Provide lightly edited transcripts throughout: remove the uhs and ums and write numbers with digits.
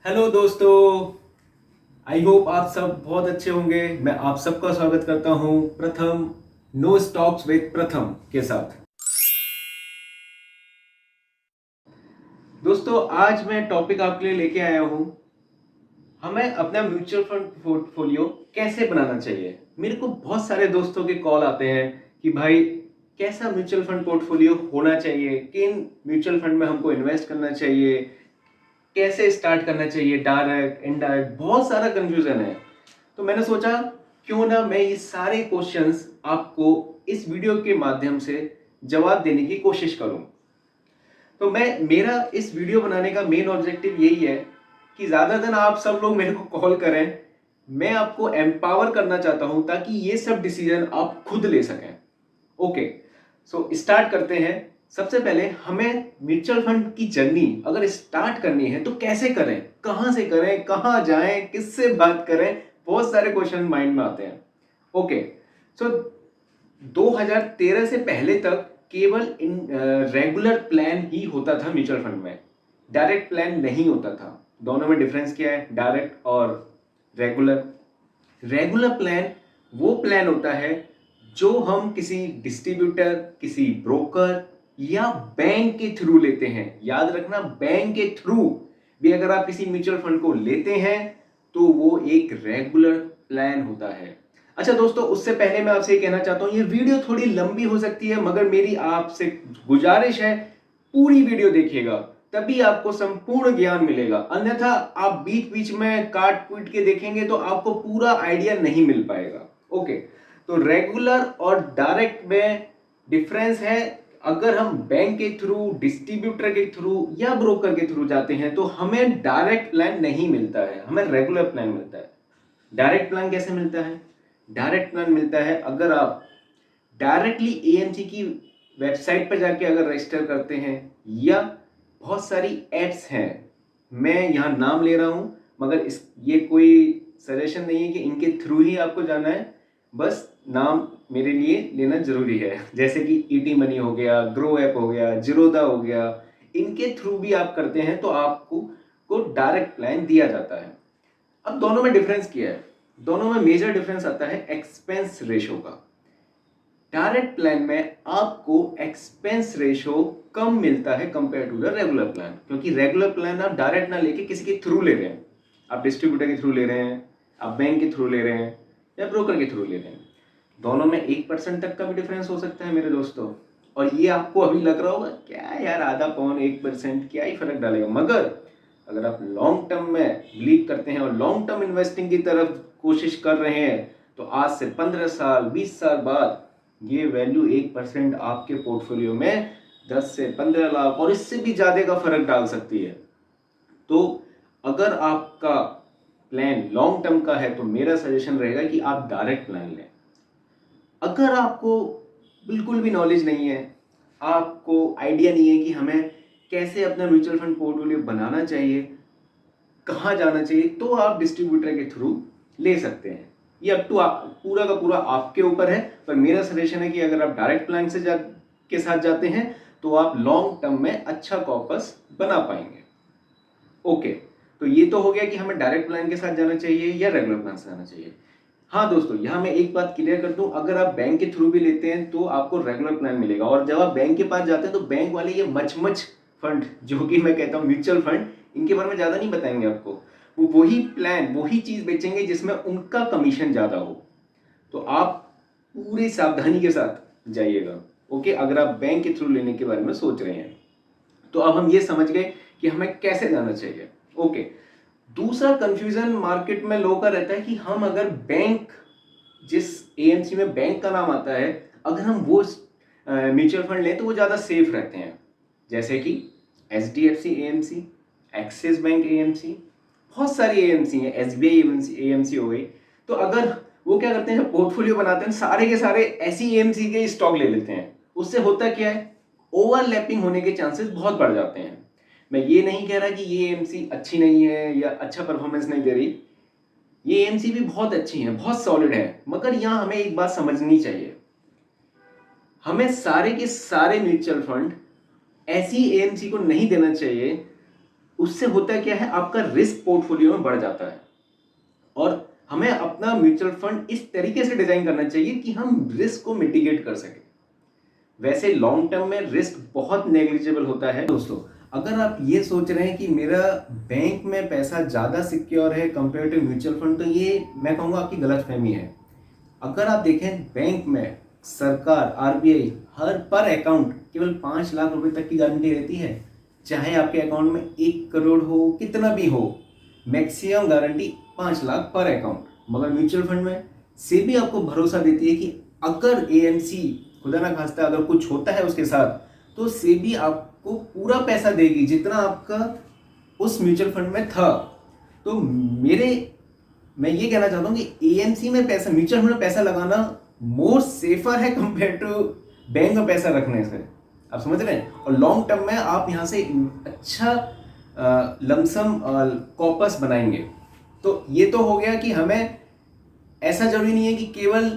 Hello दोस्तों। I hope आप सब बहुत अच्छे होंगे। मैं आप सबका स्वागत करता हूं प्रथम नो स्टॉक्स विद प्रथम के साथ। दोस्तों आज मैं टॉपिक आपके लिए लेके आया हूं, हमें अपना म्यूचुअल फंड पोर्टफोलियो कैसे बनाना चाहिए। मेरे को बहुत सारे दोस्तों के कॉल आते हैं कि भाई कैसा म्यूचुअल फंड पोर्टफोलियो होना चाहिए, किन म्यूचुअल फंड में हमको इन्वेस्ट करना चाहिए, कैसे स्टार्ट करना चाहिए, डायरेक्ट इनडायरेक्ट, बहुत सारा कंफ्यूजन है। तो मैंने सोचा क्यों ना मैं ये सारे क्वेश्चंस आपको इस वीडियो के माध्यम से जवाब देने की कोशिश करूं। तो मेरा इस वीडियो बनाने का मेन ऑब्जेक्टिव यही है कि ज्यादा दिन आप सब लोग मेरे को कॉल करें, मैं आपको एम्पावर करना चाहता हूं ताकि ये सब डिसीजन आप खुद ले सकें। ओके, सो स्टार्ट करते हैं। सबसे पहले हमें म्यूचुअल फंड की जर्नी अगर स्टार्ट करनी है तो कैसे करें, कहां से करें, कहां जाएं, किससे बात करें, बहुत सारे क्वेश्चन माइंड में आते हैं। ओके, सो 2013 से पहले तक केवल रेगुलर प्लान ही होता था म्यूचुअल फंड में, डायरेक्ट प्लान नहीं होता था। दोनों में डिफरेंस क्या है, डायरेक्ट और रेगुलर। रेगुलर प्लान वो प्लान होता है जो हम किसी डिस्ट्रीब्यूटर, किसी ब्रोकर या बैंक के थ्रू लेते हैं। याद रखना, बैंक के थ्रू भी अगर आप किसी म्यूचुअल फंड को लेते हैं तो वो एक रेगुलर प्लान होता है। अच्छा दोस्तों, उससे पहले मैं आपसे कहना चाहता हूं, ये वीडियो थोड़ी लंबी हो सकती है मगर मेरी आपसे गुजारिश है पूरी वीडियो देखिएगा, तभी आपको संपूर्ण ज्ञान मिलेगा। अन्यथा आप बीच बीच में काट पीट के देखेंगे तो आपको पूरा आइडिया नहीं मिल पाएगा। ओके, तो रेगुलर और डायरेक्ट में डिफरेंस है। अगर हम बैंक के थ्रू, डिस्ट्रीब्यूटर के थ्रू या ब्रोकर के थ्रू जाते हैं तो हमें डायरेक्ट प्लान नहीं मिलता है, हमें रेगुलर प्लान मिलता है। डायरेक्ट प्लान कैसे मिलता है? डायरेक्ट प्लान मिलता है अगर आप डायरेक्टली एएमसी की वेबसाइट पर जाके अगर रजिस्टर करते हैं, या बहुत सारी एड्स हैं, मैं यहाँ नाम ले रहा हूँ मगर ये कोई सजेशन नहीं है कि इनके थ्रू ही आपको जाना है, बस नाम मेरे लिए लेना जरूरी है। जैसे कि ईटी मनी हो गया, ग्रो ऐप हो गया, जीरोदा हो गया, इनके थ्रू भी आप करते हैं तो आपको डायरेक्ट प्लान दिया जाता है। अब दोनों में डिफरेंस क्या है? दोनों में मेजर डिफरेंस आता है एक्सपेंस रेशो का। डायरेक्ट प्लान में आपको एक्सपेंस रेशो कम मिलता है compare to the regular plan, क्योंकि रेगुलर प्लान आप डायरेक्ट ना लेके किसी के थ्रू ले रहे हैं। आप डिस्ट्रीब्यूटर के थ्रू ले रहे हैं, आप बैंक के थ्रू ले रहे हैं या ब्रोकर के थ्रू ले रहे हैं। दोनों में 1% तक का भी डिफरेंस हो सकता है मेरे दोस्तों। और ये आपको अभी लग रहा होगा क्या यार, आधा पौन 1% क्या ही फर्क डालेगा, मगर अगर आप लॉन्ग टर्म में बिलीव करते हैं और लॉन्ग टर्म इन्वेस्टिंग की तरफ कोशिश कर रहे हैं तो आज से 15 साल 20 साल बाद ये वैल्यू 1% आपके पोर्टफोलियो में 10 से 15 लाख और इससे भी ज्यादा का फर्क डाल सकती है। तो अगर आपका प्लान लॉन्ग टर्म का है तो मेरा सजेशन रहेगा कि आप डायरेक्ट प्लान लें। अगर आपको बिल्कुल भी नॉलेज नहीं है, आपको आइडिया नहीं है कि हमें कैसे अपना म्यूचुअल फंड पोर्टफोलियो बनाना चाहिए, कहाँ जाना चाहिए, तो आप डिस्ट्रीब्यूटर के थ्रू ले सकते हैं। ये अप टू पूरा का पूरा आपके ऊपर है, पर मेरा सजेशन है कि अगर आप डायरेक्ट प्लान के साथ जाते हैं तो आप लॉन्ग टर्म में अच्छा कॉर्पस बना पाएंगे। ओके, तो ये तो हो गया कि हमें डायरेक्ट प्लान के साथ जाना चाहिए या रेगुलर प्लान से जाना चाहिए। हाँ दोस्तों, यहाँ मैं एक बात क्लियर कर दूं, अगर आप बैंक के थ्रू भी लेते हैं तो आपको रेगुलर प्लान मिलेगा, और जब आप बैंक के पास जाते हैं तो बैंक वाले ये मच फंड, जो कि मैं कहता हूँ म्यूचुअल फंड, इनके बारे में ज्यादा नहीं बताएंगे आपको। वो वही प्लान, वही चीज बेचेंगे जिसमें उनका कमीशन ज्यादा हो। तो आप पूरी सावधानी के साथ जाइएगा। ओके, अगर आप बैंक के थ्रू लेने के बारे में सोच रहे हैं तो अब हम ये समझ गए कि हमें कैसे जाना चाहिए। ओके, दूसरा कंफ्यूजन मार्केट में लोगों का रहता है कि हम अगर बैंक, जिस एएमसी में बैंक का नाम आता है, अगर हम वो म्यूचुअल फंड लें तो वो ज़्यादा सेफ रहते हैं। जैसे कि HDFC AMC, axis bank AMC, बहुत सारी एएमसी हैं, एसबीआई एएमसी हो गई। तो अगर वो क्या करते हैं, जब पोर्टफोलियो बनाते हैं सारे के सारे ऐसी एएमसी के स्टॉक ले लेते हैं, उससे होता क्या है, ओवरलैपिंग होने के चांसेस बहुत बढ़ जाते हैं। मैं ये नहीं कह रहा कि ये एएमसी अच्छी नहीं है या अच्छा परफॉर्मेंस नहीं दे रही, ये एएमसी भी बहुत अच्छी है, बहुत सॉलिड है, मगर यहाँ हमें एक बात समझनी चाहिए, हमें सारे के सारे म्यूचुअल फंड ऐसी एएमसी को नहीं देना चाहिए उससे होता क्या है, आपका रिस्क पोर्टफोलियो में बढ़ जाता है। और हमें अपना म्यूचुअल फंड इस तरीके से डिजाइन करना चाहिए कि हम रिस्क को मिटिगेट कर सकें। वैसे लॉन्ग टर्म में रिस्क बहुत नेग्लिजिबल होता है दोस्तों। अगर आप ये सोच रहे हैं कि मेरा बैंक में पैसा ज़्यादा सिक्योर है कंपेयर टू म्यूचुअल फंड, तो ये मैं कहूँगा आपकी गलतफहमी है। अगर आप देखें बैंक में सरकार आरबीआई हर पर अकाउंट केवल 5 लाख रुपए तक की गारंटी रहती है। चाहे आपके अकाउंट में 1 करोड़ हो, कितना भी हो, मैक्सिमम गारंटी 5 लाख पर अकाउंट। मगर म्यूचुअल फंड में सेबी आपको भरोसा देती है कि अगर एएमसी खुदा ना खास्ता अगर कुछ होता है उसके साथ, तो सेबी आपको पूरा पैसा देगी जितना आपका उस म्यूचुअल फंड में था। तो मैं ये कहना चाहता हूँ कि एएमसी में पैसा, म्यूचुअल फंड में पैसा लगाना मोर सेफर है कंपेयर टू बैंक में पैसा रखने से। आप समझ रहे हैं? और लॉन्ग टर्म में आप यहाँ से अच्छा लमसम कॉपस बनाएंगे। तो ये तो हो गया कि हमें ऐसा जरूरी नहीं है कि केवल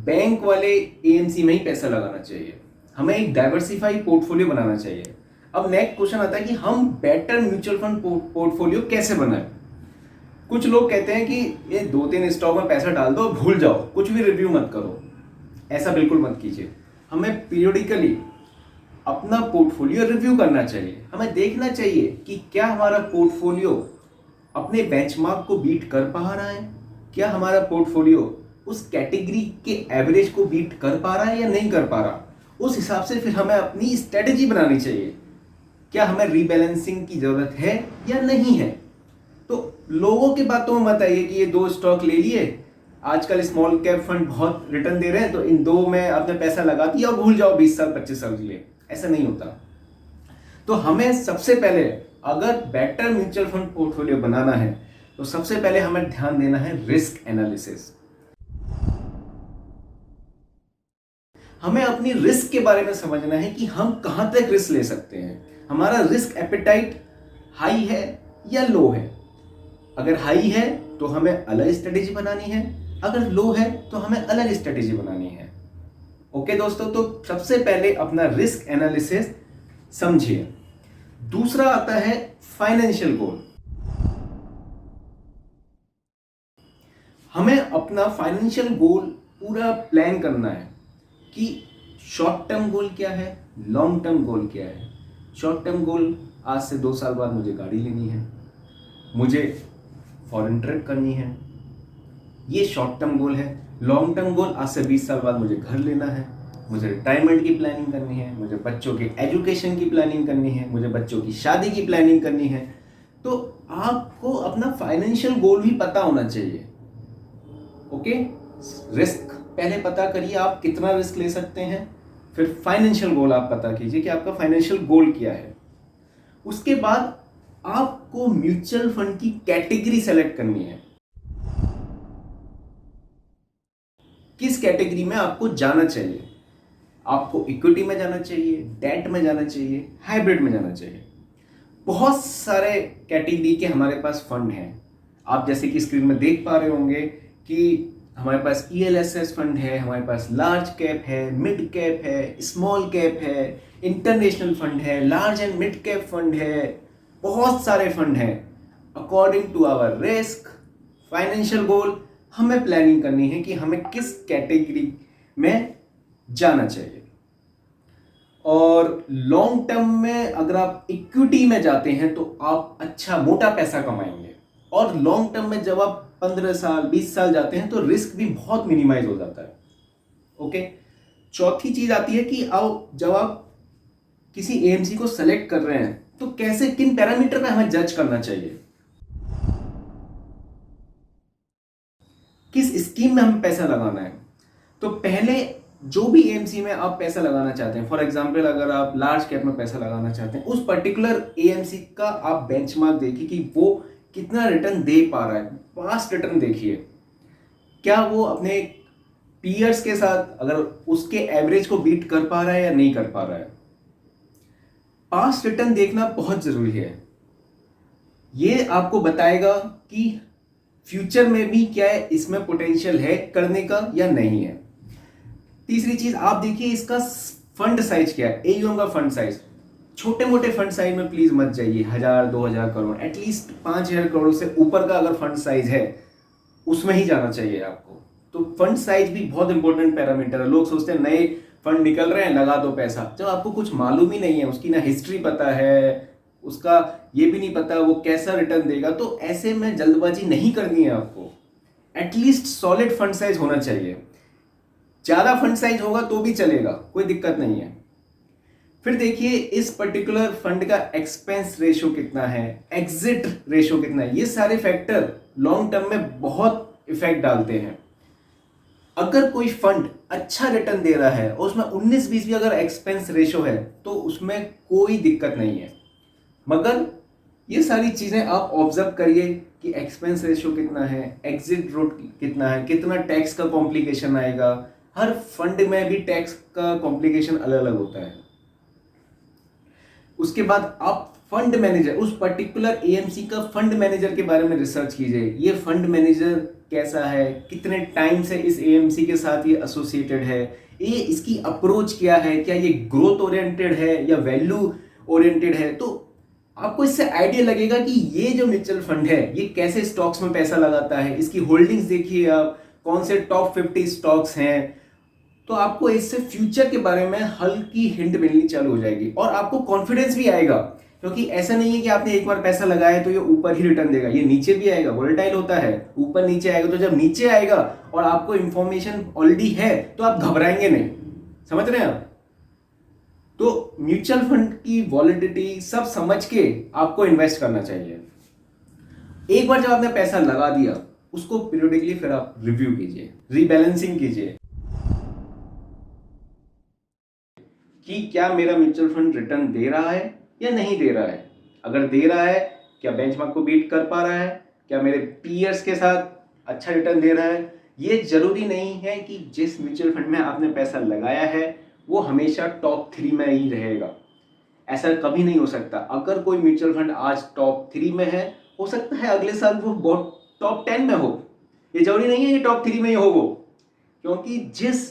बैंक वाले एएमसी में ही पैसा लगाना चाहिए, हमें एक डाइवर्सिफाई पोर्टफोलियो बनाना चाहिए। अब नेक्स्ट क्वेश्चन आता है कि हम बेटर म्यूचुअल फंड पोर्टफोलियो कैसे बनाएं। कुछ लोग कहते हैं कि ये 2-3 स्टॉक में पैसा डाल दो, भूल जाओ, कुछ भी रिव्यू मत करो। ऐसा बिल्कुल मत कीजिए। हमें पीरियडिकली अपना पोर्टफोलियो रिव्यू करना चाहिए। हमें देखना चाहिए कि क्या हमारा पोर्टफोलियो अपने बेंचमार्क को बीट कर पा रहा है, क्या हमारा पोर्टफोलियो उस कैटेगरी के एवरेज को बीट कर पा रहा है या नहीं कर पा रहा। उस हिसाब से फिर हमें अपनी स्ट्रेटेजी बनानी चाहिए। क्या हमें रीबैलेंसिंग की जरूरत है या नहीं है। तो लोगों की बातों में मत आइए कि ये 2 स्टॉक ले लिए, आजकल स्मॉल कैप फंड बहुत रिटर्न दे रहे हैं तो इन 2 में आपने पैसा लगा दिया और भूल जाओ 20 साल 25 साल के लिए। ऐसा नहीं होता। तो हमें सबसे पहले अगर बेटर म्यूचुअल फंड पोर्टफोलियो बनाना है तो सबसे पहले हमें ध्यान देना है रिस्क एनालिसिस। हमें अपनी रिस्क के बारे में समझना है कि हम कहां तक रिस्क ले सकते हैं। हमारा रिस्क एपेटाइट हाई है या लो है। अगर हाई है तो हमें अलग स्ट्रेटेजी बनानी है, अगर लो है तो हमें अलग स्ट्रेटेजी बनानी है। ओके दोस्तों, तो सबसे पहले अपना रिस्क एनालिसिस समझिए। दूसरा आता है फाइनेंशियल गोल। हमें अपना फाइनेंशियल गोल पूरा प्लान करना है कि शॉर्ट टर्म गोल क्या है, लॉन्ग टर्म गोल क्या है। शॉर्ट टर्म गोल, आज से 2 साल बाद मुझे गाड़ी लेनी है, मुझे फॉरेन ट्रिप करनी है, ये शॉर्ट टर्म गोल है। लॉन्ग टर्म गोल, आज से 20 साल बाद मुझे घर लेना है, मुझे रिटायरमेंट की प्लानिंग करनी है, मुझे बच्चों के एजुकेशन की प्लानिंग करनी है, मुझे बच्चों की शादी की प्लानिंग करनी है। तो आपको अपना फाइनेंशियल गोल भी पता होना चाहिए। ओके, रिस्क पहले पता करिए आप कितना रिस्क ले सकते हैं, फिर फाइनेंशियल गोल आप पता कीजिए कि आपका फाइनेंशियल गोल क्या है। उसके बाद आपको म्यूचुअल फंड की कैटेगरी सेलेक्ट करनी है। किस कैटेगरी में आपको जाना चाहिए। आपको इक्विटी में जाना चाहिए, डेट में जाना चाहिए, हाइब्रिड में जाना चाहिए। बहुत सारे कैटेगरी के हमारे पास फंड हैं। आप जैसे कि स्क्रीन में देख पा रहे होंगे कि हमारे पास ELSS फंड है, हमारे पास लार्ज कैप है, मिड कैप है, स्मॉल कैप है, इंटरनेशनल फंड है, large and mid cap fund है, बहुत सारे फंड हैं। According to our risk, financial goal, हमें प्लानिंग करनी है कि हमें किस कैटेगरी में जाना चाहिए। और लॉन्ग टर्म में अगर आप इक्विटी में जाते हैं तो आप अच्छा मोटा पैसा कमाएंगे। और लॉन्ग टर्म में जब आप 15 साल 20 साल जाते हैं तो रिस्क भी बहुत मिनिमाइज हो जाता है। ओके, चौथी चीज आती है कि जब आप किसी एएमसी को सेलेक्ट कर रहे हैं तो कैसे, किन पैरामीटर पे हमें जज करना चाहिए, किस स्कीम में हमें पैसा लगाना है। तो पहले जो भी एएमसी में आप पैसा लगाना चाहते हैं, फॉर एग्जांपल अगर आप लार्ज कैप में पैसा लगाना चाहते हैं, उस पर्टिकुलर एएमसी का आप बेंचमार्क देखिए कि वो कितना रिटर्न दे पा रहा है। पास्ट रिटर्न देखिए, क्या वो अपने पीयर्स के साथ अगर उसके एवरेज को बीट कर पा रहा है या नहीं कर पा रहा है। पास्ट रिटर्न देखना बहुत जरूरी है। ये आपको बताएगा कि फ्यूचर में भी क्या है, इसमें पोटेंशियल है करने का या नहीं है। तीसरी चीज आप देखिए इसका फंड साइज क्या है, एयूएम का फंड साइज। छोटे मोटे फंड साइज में प्लीज मत जाइए, 1000 2000 करोड़, एटलीस्ट 5000 करोड़ से ऊपर का अगर फंड साइज है उसमें ही जाना चाहिए आपको। तो फंड साइज भी बहुत इंपॉर्टेंट पैरामीटर है। लोग सोचते हैं नए फंड निकल रहे हैं लगा दो पैसा, जब आपको कुछ मालूम ही नहीं है, उसकी ना हिस्ट्री पता है, उसका ये भी नहीं पता वो कैसा रिटर्न देगा, तो ऐसे में जल्दबाजी नहीं करनी है आपको। एटलीस्ट सॉलिड फंड साइज होना चाहिए। ज्यादा फंड साइज होगा तो भी चलेगा, कोई दिक्कत नहीं है। फिर देखिए इस पर्टिकुलर फंड का एक्सपेंस रेशियो कितना है, एग्जिट रेशियो कितना है, ये सारे फैक्टर लॉन्ग टर्म में बहुत इफेक्ट डालते हैं। अगर कोई फंड अच्छा रिटर्न दे रहा है और उसमें 19-20 भी अगर एक्सपेंस रेशियो है तो उसमें कोई दिक्कत नहीं है, मगर ये सारी चीजें आप ऑब्जर्व करिए कि एक्सपेंस रेशियो कितना है, एग्जिट रेट कितना है, कितना टैक्स का कॉम्प्लिकेशन आएगा। हर फंड में भी टैक्स का कॉम्प्लिकेशन अलग अलग होता है। उसके बाद आप फंड मैनेजर, उस पर्टिकुलर एएमसी का फंड मैनेजर के बारे में रिसर्च कीजिए। ये फंड मैनेजर कैसा है, कितने टाइम से इस एएमसी के साथ ये एसोसिएटेड है, ये इसकी अप्रोच क्या है, क्या ये ग्रोथ ओरिएंटेड है या वैल्यू ओरिएंटेड है। तो आपको इससे आइडिया लगेगा कि ये जो म्यूचुअल फंड है ये कैसे स्टॉक्स में पैसा लगाता है। इसकी होल्डिंग्स देखिए आप, कौन से टॉप 50 स्टॉक्स हैं, तो आपको इससे फ्यूचर के बारे में हल्की हिंट मिलनी चालू हो जाएगी और आपको कॉन्फिडेंस भी आएगा। क्योंकि ऐसा नहीं है कि आपने एक बार पैसा लगाया तो ये ऊपर ही रिटर्न देगा, ये नीचे भी आएगा, वोलेटाइल होता है, ऊपर नीचे आएगा। तो जब नीचे आएगा और आपको इंफॉर्मेशन ऑलरेडी है तो आप घबराएंगे नहीं। समझ रहे हैं आप? तो म्यूचुअल फंड की वॉलिडिटी सब समझ के आपको इन्वेस्ट करना चाहिए। एक बार जब आपने पैसा लगा दिया उसको पीरियडिकली फिर आप रिव्यू कीजिए, रीबैलेंसिंग कीजिए कि क्या मेरा म्यूचुअल फंड रिटर्न दे रहा है या नहीं दे रहा है। अगर दे रहा है, क्या बेंचमार्क को बीट कर पा रहा है, क्या मेरे पीयर्स के साथ अच्छा रिटर्न दे रहा है। ये जरूरी नहीं है कि जिस म्यूचुअल फंड में आपने पैसा लगाया है वो हमेशा टॉप 3 में ही रहेगा। ऐसा कभी नहीं हो सकता। अगर कोई म्यूचुअल फंड आज टॉप 3 में है, हो सकता है अगले साल वो टॉप 10 में हो। ये जरूरी नहीं है कि टॉप 3 में ही हो वो, क्योंकि जिस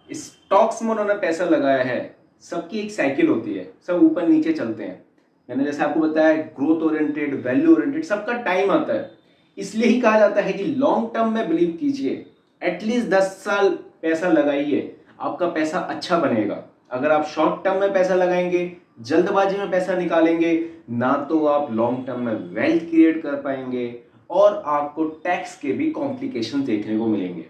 स्टॉक्स में उन्होंने पैसा लगाया है सबकी एक साइकिल होती है, सब ऊपर नीचे चलते हैं। मैंने जैसे आपको बताया ग्रोथ ओरिएंटेड, वैल्यू ओरिएंटेड, सबका टाइम आता है। इसलिए ही कहा जाता है कि लॉन्ग टर्म में बिलीव कीजिए, एटलीस्ट 10 साल पैसा लगाइए, आपका पैसा अच्छा बनेगा। अगर आप शॉर्ट टर्म में पैसा लगाएंगे, जल्दबाजी में पैसा निकालेंगे, ना तो आप लॉन्ग टर्म में वेल्थ क्रिएट कर पाएंगे और आपको टैक्स के भी कॉम्प्लिकेशन देखने को मिलेंगे।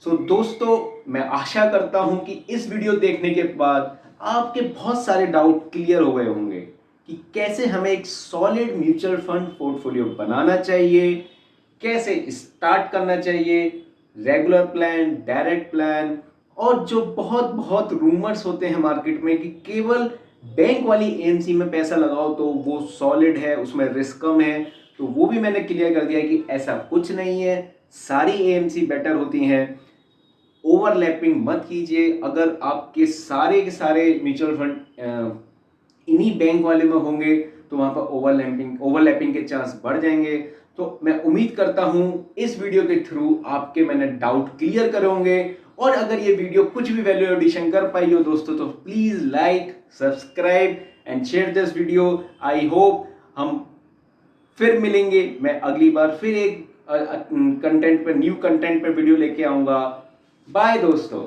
सो दोस्तों, मैं आशा करता हूं कि इस वीडियो देखने के बाद आपके बहुत सारे डाउट क्लियर हो गए होंगे कि कैसे हमें एक सॉलिड म्यूचुअल फंड पोर्टफोलियो बनाना चाहिए, कैसे स्टार्ट करना चाहिए, रेगुलर प्लान, डायरेक्ट प्लान, और जो बहुत बहुत रूमर्स होते हैं मार्केट में कि केवल बैंक वाली एएमसी में पैसा लगाओ तो वो सॉलिड है, उसमें रिस्क कम है। तो वो भी मैंने क्लियर कर दिया कि ऐसा कुछ नहीं है, सारी एएमसी बेटर होती हैं। ओवरलैपिंग मत कीजिए। अगर आपके सारे के सारे म्यूचुअल फंड इन्हीं बैंक वाले में होंगे तो वहां पर ओवरलैपिंग के चांस बढ़ जाएंगे। तो मैं उम्मीद करता हूं इस वीडियो के थ्रू आपके मैंने डाउट क्लियर करे होंगे। और अगर ये वीडियो कुछ भी वैल्यू एडिशन कर पाई हो दोस्तों तो please like, subscribe and share this video. I hope हम फिर मिलेंगे। मैं अगली बार फिर एक कंटेंट पे, न्यू कंटेंट पे वीडियो लेके आऊंगा। बाय दोस्तों।